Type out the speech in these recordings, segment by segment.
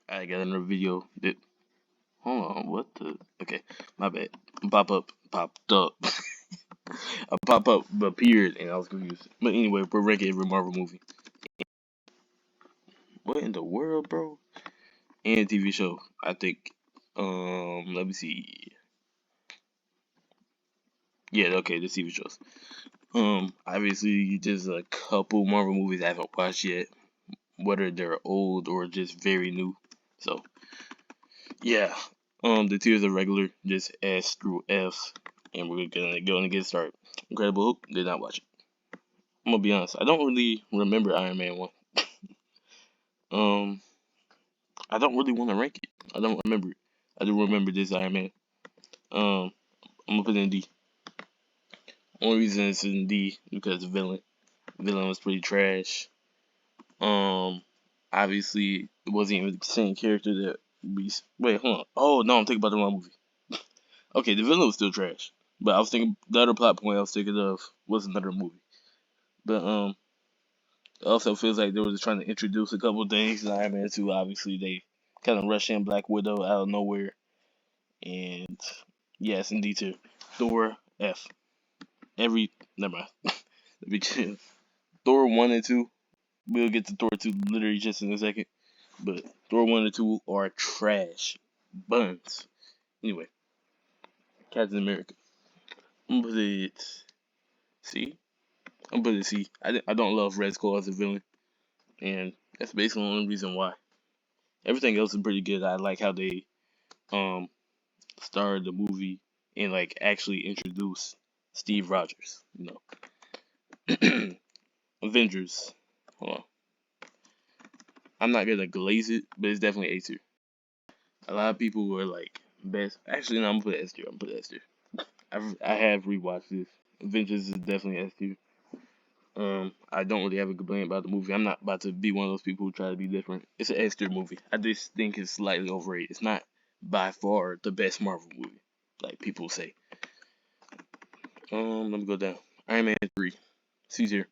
I got another video that. Hold on, what the? Okay, my bad. Pop up, popped up. A pop up appeared, and I was confused. But anyway, we're ranking every Marvel movie. What in the world, bro? And TV show. I think. Let me see. Yeah, okay, the TV shows. Obviously, there's a couple Marvel movies I haven't watched yet, whether they're old or just very new. So, yeah. The tiers are regular, just S through F, and we're gonna get started. Incredible Hulk, did not watch it. I'm gonna be honest, I don't really remember Iron Man 1. Um, I don't really want to rank it. I don't remember it. I do remember this Iron Man. Um, I'm gonna put it in D. Only reason it's in D because the villain was pretty trash. Um, Obviously it wasn't even the same character that we. Wait, hold on. Oh no, I'm thinking about the wrong movie. Okay, the villain was still trash, but I was thinking the other plot point I was thinking of was another movie. But it also feels like they were just trying to introduce a couple things in Iron Man 2. Obviously, they kind of rushed in Black Widow out of nowhere. And yes, indeed, too. Thor, F. Never mind. Let me chill. Thor 1 and 2. We'll get to Thor 2 literally just in a second. But Thor 1 and 2 are trash. Buns. Anyway, Captain America. I'm gonna put it C. I'm gonna put it C. I don't love Red Skull as a villain. And that's basically the only reason why. Everything else is pretty good. I like how they um started the movie and like actually introduced Steve Rogers. Avengers. Hold on. I'm not gonna glaze it, but it's definitely A tier. A lot of people were like best. Actually, no, I'm gonna put S tier. I'm gonna put S tier. I have rewatched this. Avengers is definitely S tier. I don't really have a complaint about the movie. I'm not about to be one of those people who try to be different. It's an S tier movie. I just think it's slightly overrated. It's not by far the best Marvel movie, like people say. Let me go down. Iron Man 3. C tier.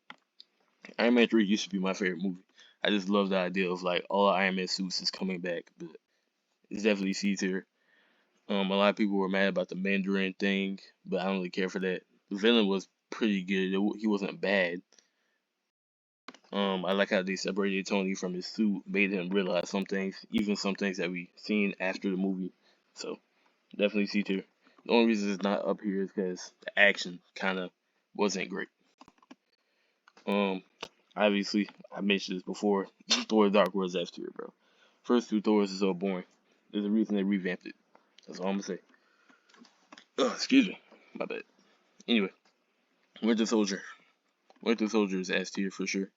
Iron Man 3 used to be my favorite movie. I just love the idea of like all Iron Man suits is coming back, but it's definitely C tier. A lot of people were mad about the Mandarin thing, but I don't really care for that. The villain was pretty good. He wasn't bad. I like how they separated Tony from his suit, made him realize some things, even some things that we seen after the movie. So definitely C tier. The only reason it's not up here is because the action kind of wasn't great. Um, Obviously, I mentioned this before. Thor: Dark World is F tier, bro. First two Thors are so boring. There's a reason they revamped it. That's all I'm gonna say. Oh, excuse me, my bad. Anyway, Winter Soldier. Winter Soldier is S tier for sure.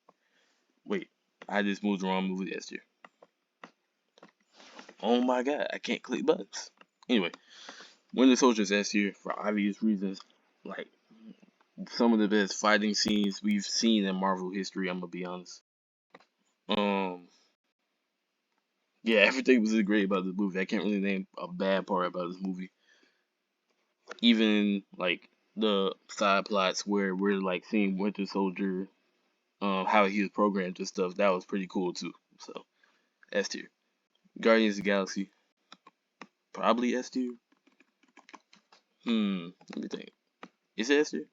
Wait, I just moved the wrong movie to S tier. Oh my god, I can't click buttons. Anyway, Winter Soldier is S tier for obvious reasons. Like some of the best fighting scenes we've seen in Marvel history. I'm gonna be honest. Um, yeah, everything was great about this movie. I can't really name a bad part about this movie. Even like the side plots where we're like seeing Winter Soldier, how he was programmed and stuff. That was pretty cool too. So S tier. Guardians of the Galaxy, probably S tier. Let me think. Is it S tier?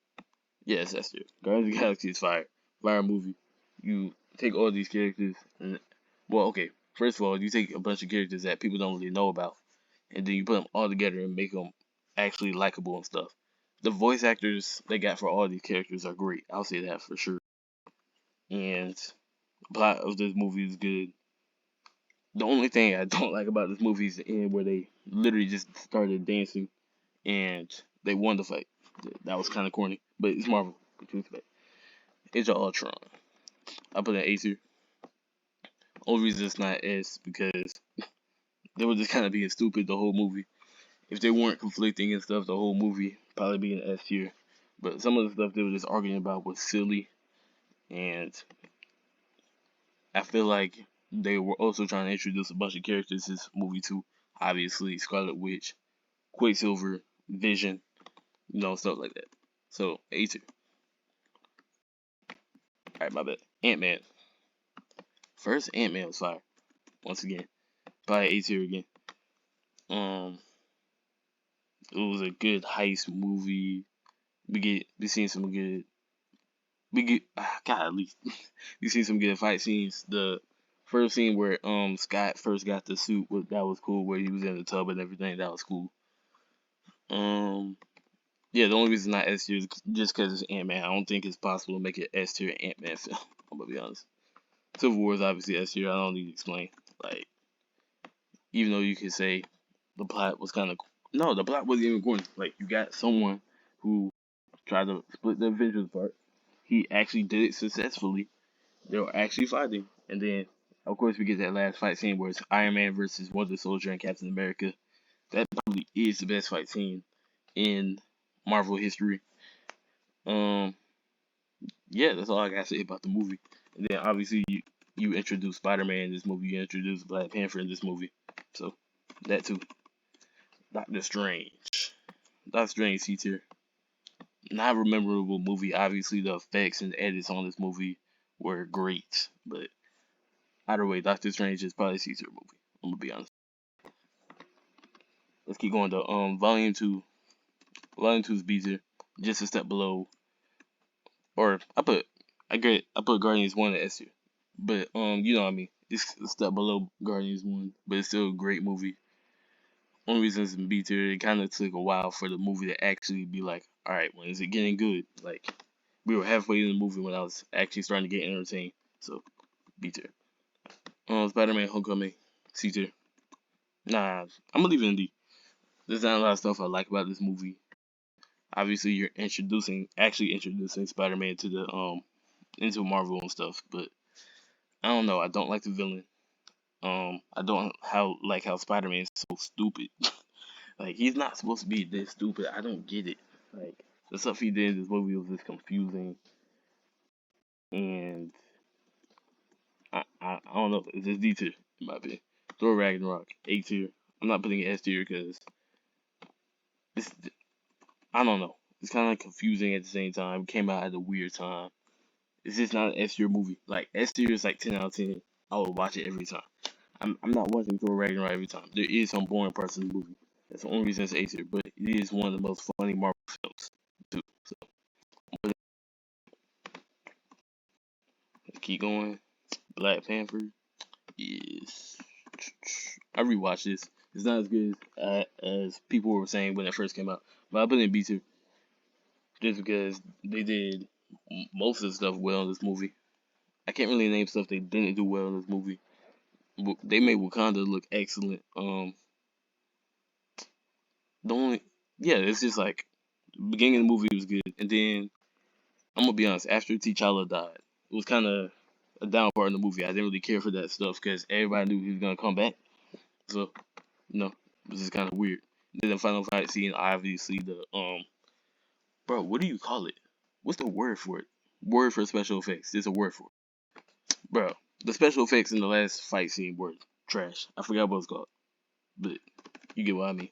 Yeah, it's S tier. Guardians of the Galaxy is fire. Fire movie. You take all these characters and well, okay. First of all, you take a bunch of characters that people don't really know about, and then you put them all together and make them actually likable and stuff. The voice actors they got for all these characters are great. I'll say that for sure. And the plot of this movie is good. The only thing I don't like about this movie is the end where they literally just started dancing and they won the fight. That was kind of corny, but it's Marvel. What you expect? Age of Ultron. I put an A tier. Only reason it's not S because they were just kind of being stupid the whole movie. If they weren't conflicting and stuff, the whole movie probably be an S tier. But some of the stuff they were just arguing about was silly, and I feel like they were also trying to introduce a bunch of characters in this movie too. Obviously, Scarlet Witch, Quicksilver, Vision, stuff like that. So A tier. Alright, my bad. Ant Man. First Ant Man was fire. Once again. Probably A tier again. Um, it was a good heist movie. We seen some good God at least we seen some good fight scenes. The first scene where Scott first got the suit that was cool, where he was in the tub and everything, that was cool. Um yeah, the only reason not S tier is just because it's Ant-Man. I don't think it's possible to make it S tier Ant-Man film. I'm gonna be honest. Civil War is obviously S tier. I don't need to explain. Like, even though you could say the plot was kind of no, the plot wasn't even going. Like, you got someone who tried to split the Avengers apart. He actually did it successfully. They were actually fighting, and then of course we get that last fight scene where it's Iron Man versus Winter Soldier and Captain America. That probably is the best fight scene in Marvel history. Um, yeah, that's all I gotta say about the movie. And then obviously you introduce Spider-Man in this movie, you introduce Black Panther in this movie, so that too. Doctor Strange, Doctor Strange C tier. Not a memorable movie. Obviously the effects and edits on this movie were great, but either way, Doctor Strange is probably C tier movie. I'm gonna be honest. Let's keep going to Volume Two. Volume Two is B tier, just a step below. Or I put Guardians One at S tier, but you know what I mean. It's a step below Guardians One, but it's still a great movie. Only reason it's in B tier, it kind of took a while for the movie to actually be like, all right, when is it getting good? Like, we were halfway in the movie when I was actually starting to get entertained. So B tier. Spider-Man: Homecoming, C tier. Nah, I'm gonna leave it in D. There's not a lot of stuff I like about this movie. Obviously, you're actually introducing Spider-Man to the into Marvel and stuff, but I don't know. I don't like the villain. I don't like how Spider-Man is so stupid. Like, he's not supposed to be this stupid. I don't get it. Like, the stuff he did in this movie was just confusing, and I don't know. It's just D tier in my opinion. Thor Ragnarok A tier. I'm not putting it S tier because it's I don't know. It's kind of confusing at the same time. It came out at a weird time. It's just not an S tier movie. Like, S tier is like 10 out of 10. I would watch it every time. I'm not watching Thor Ragnarok every time. There is some boring parts in the movie. That's the only reason it's A tier, but it is one of the most funny Marvel films too. So let's keep going. Black Panther is I rewatched this. It's not as good as people were saying when it first came out, but I put it in B tier just because they did most of the stuff well in this movie. I can't really name stuff they didn't do well in this movie. They made Wakanda look excellent. The only yeah, it's just like the beginning of the movie was good, and then I'm gonna be honest. After T'Challa died, it was kind of a down part in the movie. I didn't really care for that stuff because everybody knew he was gonna come back. So it was just kind of weird. Then the final fight scene, obviously bro, what do you call it? What's the word for it? Word for special effects. There's a word for it, bro. The special effects in the last fight scene were trash. I forgot what it's called, but you get what I mean.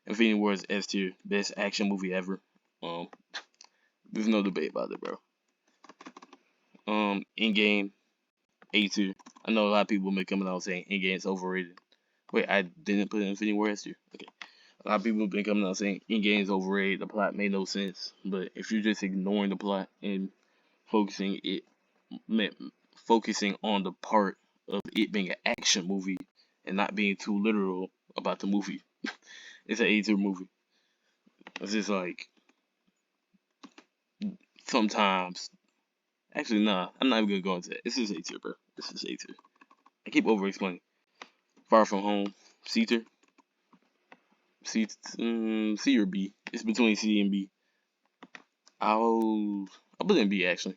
Infinity War is S tier, best action movie ever. Um, there's no debate about it, bro. Endgame, A tier. I know a lot of people been coming out saying Endgame's overrated. Wait, I didn't put Infinity War S tier. Okay. A lot of people have been coming out saying Endgame's overrated. The plot made no sense. But if you're just ignoring the plot and focusing it, focusing on the part of it being an action movie and not being too literal about the movie, it's an A tier movie. It's just like sometimes. Actually, nah, I'm not even gonna go into that. This is A tier, bro. This is A tier. I keep over explaining. Far From Home, C tier. C or B. It's between C and B. I'll put it in B actually.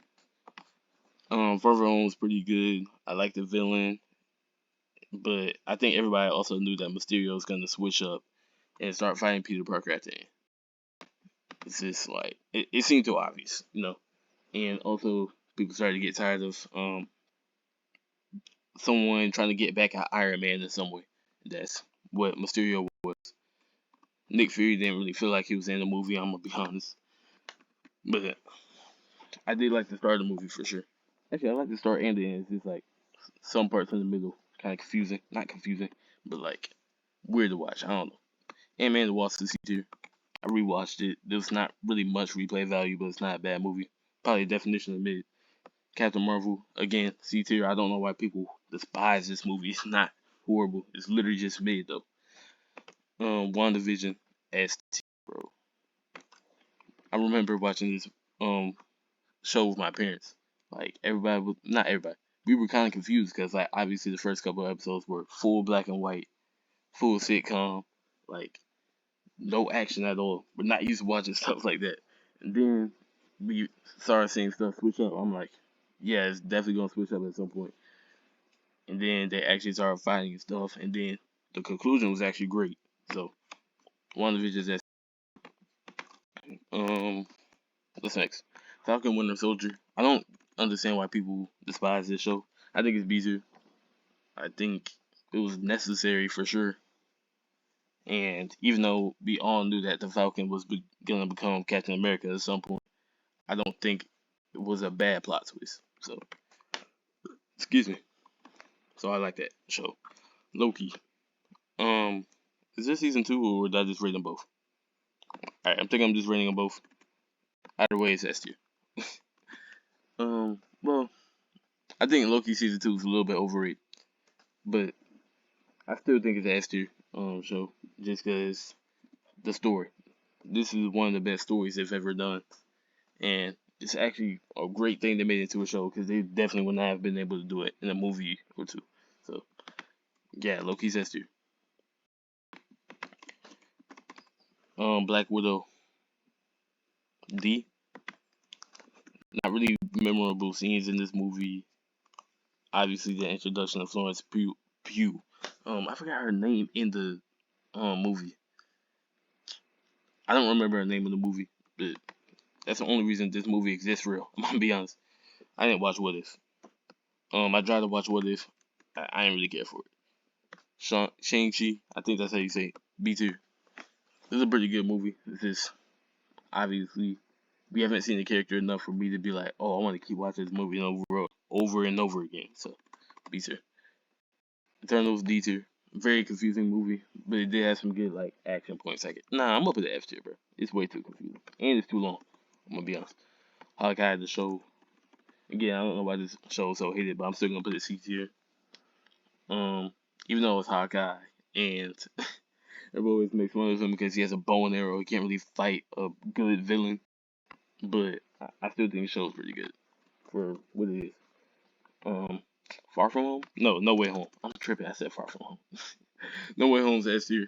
Far From Home was pretty good. I like the villain, but I think everybody also knew that Mysterio was gonna switch up and start fighting Peter Parker at the end. It's just like it seemed too obvious, you know. And also people started to get tired of someone trying to get back at Iron Man in some way. That's what Mysterio was. Nick Fury didn't really feel like he was in the movie. I'm gonna be honest, but I did like the start of the movie for sure. Actually, I like the start and the end. It's just like some parts in the middle kind of confusing. Not confusing, but like weird to watch. I don't know. Ant-Man and the Wasp is C tier. I rewatched it. There's not really much replay value, but it's not a bad movie. Probably the definition of mid. Captain Marvel, again, C tier. I don't know why people despise this movie. It's not horrible. It's literally just mid though. WandaVision, S tier, bro. I remember watching this show with my parents. Like everybody was not everybody. We were kind of confused because like obviously the first couple of episodes were full black and white, full sitcom, like no action at all. We're not used to watching stuff like that. And then we started seeing stuff switch up. I'm like, yeah, it's definitely gonna switch up at some point. And then they actually started fighting and stuff. And then the conclusion was actually great. So one of the videos that um what's next? Falcon Winter Soldier. I don't understand why people despise this show. I think it's B tier. I think it was necessary for sure. And even though we all knew that the Falcon was gonna become Captain America at some point, I don't think it was a bad plot twist. So, excuse me. So I like that show. Loki. Um, is this season 2 or did I just rate them both? Alright, I'm thinking I'm just rating them both. Either way, it's S tier. Well, I think Loki season 2 is a little bit overrated, but I still think it's S tier show just because the story. This is one of the best stories they've ever done, and it's actually a great thing they made it into a show because they definitely would not have been able to do it in a movie or two. So yeah, Loki's S tier. Black Widow D. Not really memorable scenes in this movie. Obviously, the introduction of Florence Pugh. I forgot her name in the movie. I don't remember her name in the movie, but that's the only reason this movie exists for real. I'm gonna be honest. I didn't watch What If. I tried to watch What If. I didn't really care for it. Shang-Chi, I think that's how you say it. B tier. This is a pretty good movie. This is obviously we haven't seen the character enough for me to be like, oh, I want to keep watching this movie over and over again. So B tier. Eternals D tier. Very confusing movie, but it did have some good like action points. Like, nah, I'm up at the F tier, bro. It's way too confusing and it's too long. I'm gonna be honest. Hawkeye the show. Again, I don't know why this show is so hated, but I'm still gonna put it C tier. Even though it's Hawkeye and everybody always makes fun of him because he has a bow and arrow, he can't really fight a good villain. But I still think the show's pretty good for what it is. Far From Home? No, No Way Home. I'm tripping. I said Far From Home. No Way Home's S tier.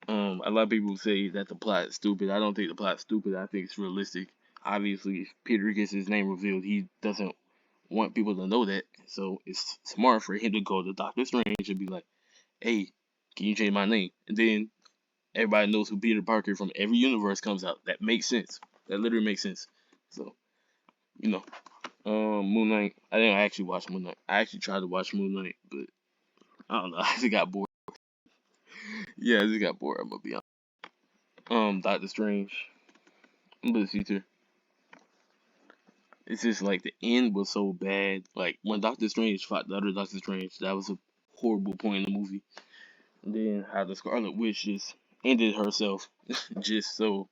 A lot of people say that the plot is stupid. I don't think the plot's stupid. I think it's realistic. Obviously, if Peter gets his name revealed, he doesn't want people to know that. So it's smart for him to go to Doctor Strange and be like, "Hey, can you change my name?" And then everybody knows who Peter Parker from every universe comes out. That makes sense. That literally makes sense. So, you know, Moon Knight. I didn't actually watch Moon Knight. I actually tried to watch Moon Knight, but I don't know. I just got bored. Yeah, I just got bored. I'm gonna be honest. Doctor Strange. I'm gonna see too. It's just like the end was so bad. Like when Doctor Strange fought the other Doctor Strange, that was a horrible point in the movie. And then how the Scarlet Witch just ended herself, just so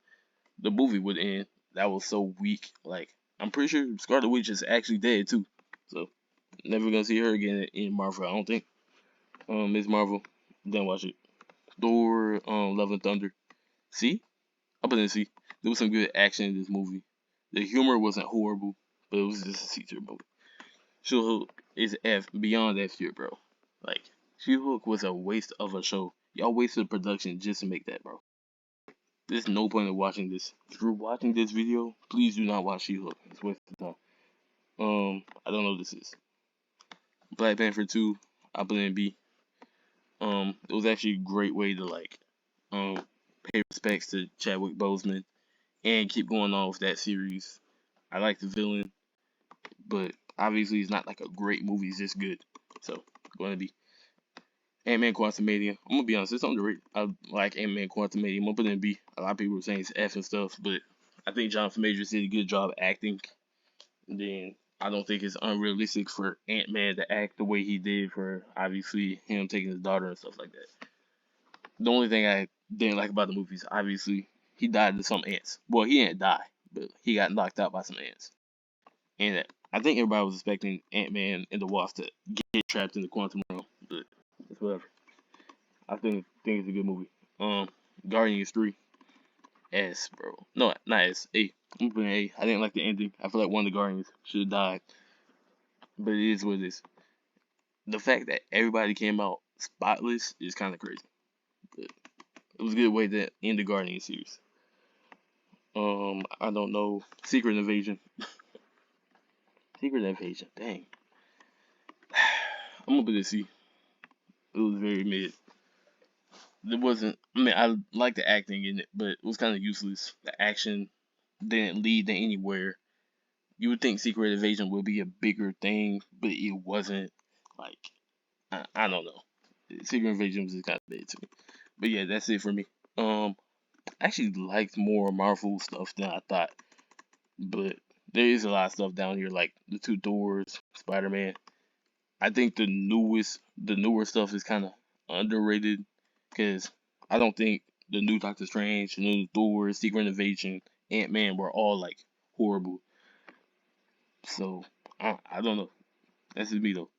the movie would end. That was so weak. Like I'm pretty sure Scarlet Witch is actually dead too. So never gonna see her again in Marvel. I don't think. Miss Marvel, then watch it. Thor, Love and Thunder. See, I put in C. There was some good action in this movie. The humor wasn't horrible, but it was just a C tier movie. She-Hulk is F beyond F tier, bro. Like She-Hulk was a waste of a show. Y'all wasted production just to make that, bro. There's no point in watching this. If you're watching this video, please do not watch She-Hulk. It's waste of time. I don't know what this is. Black Panther 2, I put in B. It was actually a great way to like pay respects to Chadwick Boseman and keep going on with that series. I like the villain, but obviously it's not like a great movie. It's just good. So going to be Ant-Man Quantumania. I'm gonna be honest, it's underrated. I like Ant-Man Quantumania. I'm gonna put it in B. A lot of people are saying it's F and stuff, but I think Jonathan Majors did a good job acting. And then I don't think it's unrealistic for Ant-Man to act the way he did for obviously him taking his daughter and stuff like that. The only thing I didn't like about the movies, obviously, he died to some ants. Well, he didn't die, but he got knocked out by some ants. And I think everybody was expecting Ant-Man and the Wasp to get trapped in the quantum realm, but it's whatever. I think it's a good movie. Guardians 3, S, bro. No, not S, A. I'm putting A. I didn't like the ending. I feel like one of the Guardians should have died, but it is what it is. The fact that everybody came out spotless is kind of crazy. But it was a good way to end the Guardian series. I don't know. Secret Invasion. Secret Invasion. Dang. I'm gonna put it C. It was very mid. It wasn't. I mean, I like the acting in it, but it was kind of useless. The action didn't lead to anywhere. You would think Secret Invasion would be a bigger thing, but it wasn't. Like, I don't know. Secret Invasion was just kind of dead to me. But yeah, that's it for me. I actually liked more Marvel stuff than I thought, but there is a lot of stuff down here, like the two Thors, Spider-Man. I think the newer stuff is kind of underrated because I don't think the new Doctor Strange, the new Thor, Secret Invasion, Ant-Man were all like horrible. So I don't know. That's just me though.